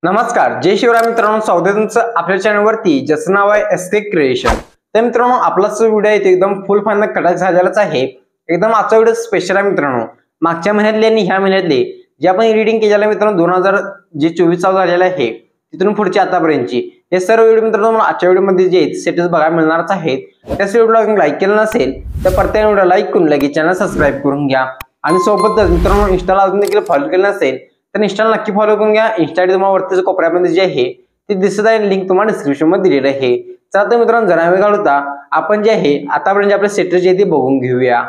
नमस्कार, जय शिवराय मित्रांनो, स्वागत आहे तुमचं आपल्या चॅनलवरती ज्याचं नाव आहे एसके क्रिएशन। तर मित्रांनो, आपला व्हिडिओ आहे एकदम फुल फायनल कटाक झालेलाच आहे। एकदम आजचा व्हिडिओ स्पेशल आहे मित्रांनो। मागच्या महिन्यातले आणि ह्या महिन्यातले जे आपण रीडिंग केलेलं मित्रांनो 2024 चालू झालेला आहे तिथून पुढची आतापर्यंतची हे सर्व व्हिडिओ मित्रांनो आजच्या व्हिडिओमध्ये जे स्टेटस बघायला मिळणारच आहेत। त्याच व्हिडिओला लाईक केलं नसेल तर प्रत्येक व्हिडिओ लाईक करून लगेच चॅनल सबस्क्राइब करून घ्या आणि सोबतच मित्रांनो इंस्टाला अजून देखील फॉलो केलं नसेल तर इंस्टाला नक्की फॉलो करून घ्या। इंस्टा आयडी तुम्हाला वरती कोपऱ्यामध्ये जे आहे ते दिसत आहे, लिंक तुम्हाला डिस्क्रिप्शन मध्ये दिलेली आहे। चला तर मित्रांनो जरा वेळ घालवता आपण जे आहे आतापर्यंत आपले स्टेटस जे ते बघून घेऊया।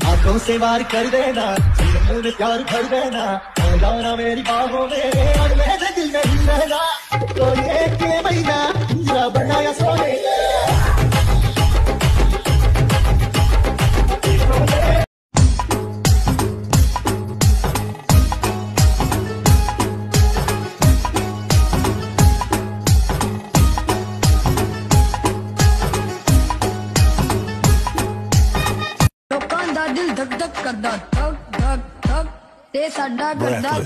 आंखों से वार कर देना, दिल में प्यार भर देना, हो जाना मेरी बाहों में और मेरे दिल में ही रहना। तो ये के महीना जरा बनाया सोने दिल धक धक करदा धक धक धक ते साडा करदा।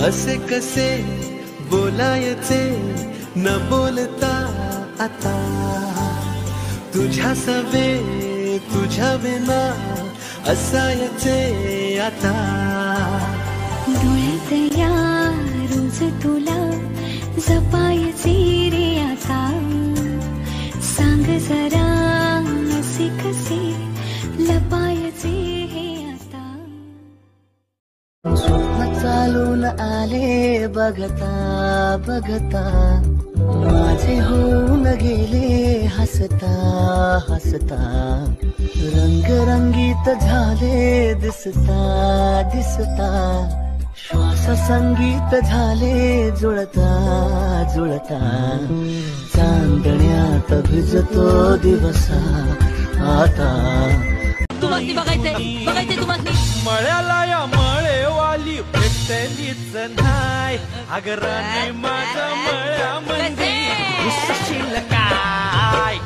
असे कसे बोलायचे न बोलता आता तुझ्या सवे तुझ्या विना असायचे आता। डोळ्यात या रोज तुला जपायचे रे आता, सांग जरा असे कसे लपायचे हे आता। स्वप्न चालून आले बघता बघता माझे हो हसता हसता रंगरंगीत झाले दिसता दिसता श्वास संगीत झाले जुळता जुळता चांदण्यात भिजतो दिवसा आता तुम्हाला बघायचंय तुम्हाला मळ्याला या मळेवाली भेटलीच नाही अगराने माझ्या मळ्यामध्ये घुसशील काय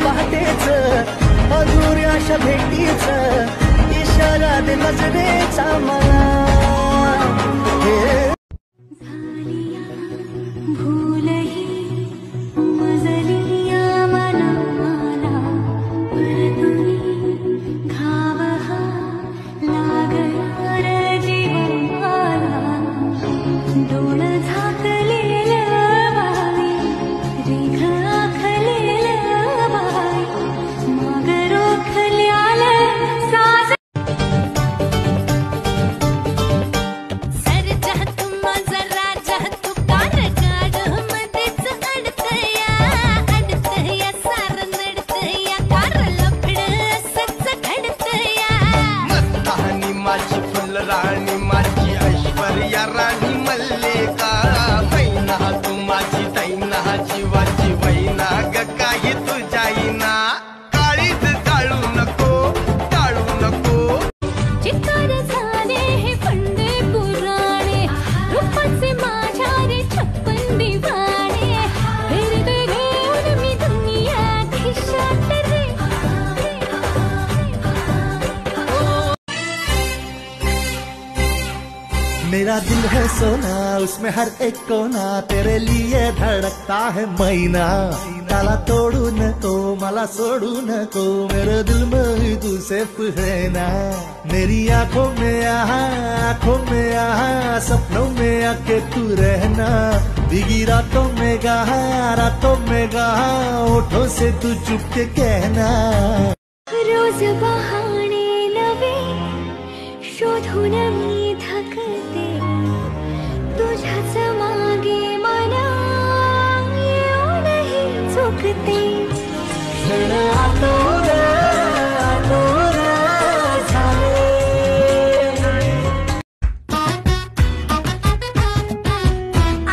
पहाटेच अधुऱ्याशा भेटीच इशारा दे नजरेचा मला भूलही मजलिया मनाला परतुनी घाव हा लागणार जीवाला डोळ झाकलेलं बाई रेघ आखलेलं बाई मग रोखल्यालं साज माझी फुलराणी माझी ऐश्वर्या राणी मल्लिका मैना तू माझी दैना जीवाची वैना ग काही तू जाईना काळीच टाळू नको चित्कार झाले हे पंडे पुराणे रूपाचे माझ्या रे 56 दिवाणे फिरते घेऊन मी दुनिया खिशात रे मेरा दिल है सोना उसमें हर एक कोना तेरे लिए धड़कता है मैना ताला तोड़ू नको मला सोडू नको मेरे दिल में तू सिर्फ है ना मेरी आंखों में यहाँ सपनों में आके तू रहना भीगी रातों में कहा होठों से तू चुप के कहना रोज बहाणे नवे शोधून मी थकते तुझ्याच मागे मना येऊनही चुकते क्षण आतुर झाले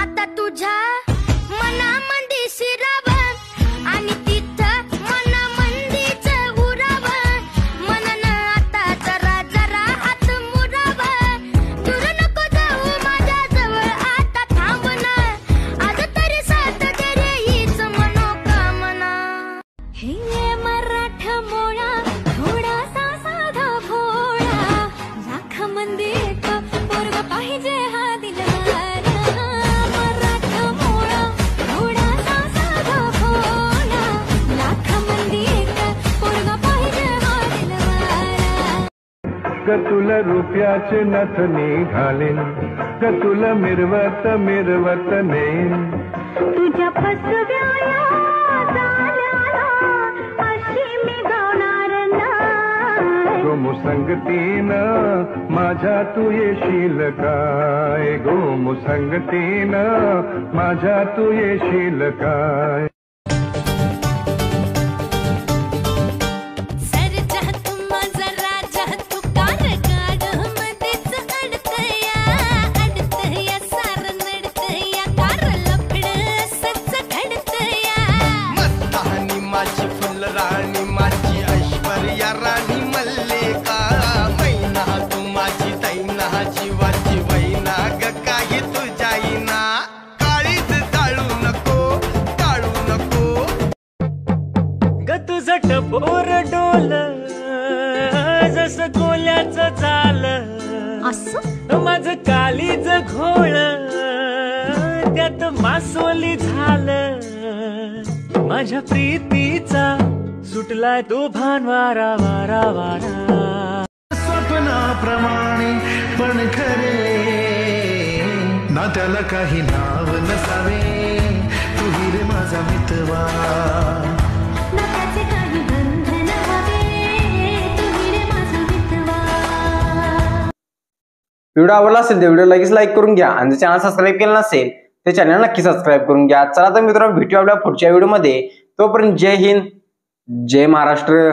आता तुझ्या मनामंदी शिरावं आणि तिथं मनामंदीच उरावं मनन आता जरा जरा हात मुरावं दूर नको जाऊ माझ्या जवळ आता थांब ना आज तरी साथ दे रे हीच मनोकामना हे मराठा मोळा थोडासा साधा भोळा लाख मंदी एक पोरग पाहिजे हा दिलवाला मराठा मोळा थोडासा साधा भोळा लाख मंदी एक पोरग पाहिजे हा दिलवाला ग तुला रुपयाचे नथनी घालेन ग तुला मिरवत नेन तुझ्या फसव्याला जाण्याला अशी मी गावणार नाही गोमुसंगतीनं माझ्या तू येशील काय गोमुसंगतीनं माझ्या तू येशील काय सर जा तू माझा राजा तू कार काढ मध्येच अडतया सार नडतया कार लफड सच घडतया मस्तानी माझी फुलराणी माझी ऐश्वर्या राणी मल्लिका मैना तू माझी दैना जीवाची वैना ग काही तू जाईना काळीच टाळू नको ग तुझं टपोर डोल जसं कोल्याचं झालं असं माझं काल सोली झालं माझ्या प्रीतीचा सुटलाय तो भान वारा वारा वारा स्वप्नाप्रमाणे पण खरे ना त्याला काही नाव नसावे तू रे माझा मितवा व्हिडिओ आवडला असेल तर व्हिडिओ लगेच लाईक करून घ्या आणि चॅनल सबस्क्राईब केलं नसेल ते चॅनल नक्की सबस्क्राईब करून घ्या. चला तर मित्रांनो भेटूया आपल्या पुढच्या व्हिडिओमध्ये. तोपर्यंत जय हिंद जय महाराष्ट्र.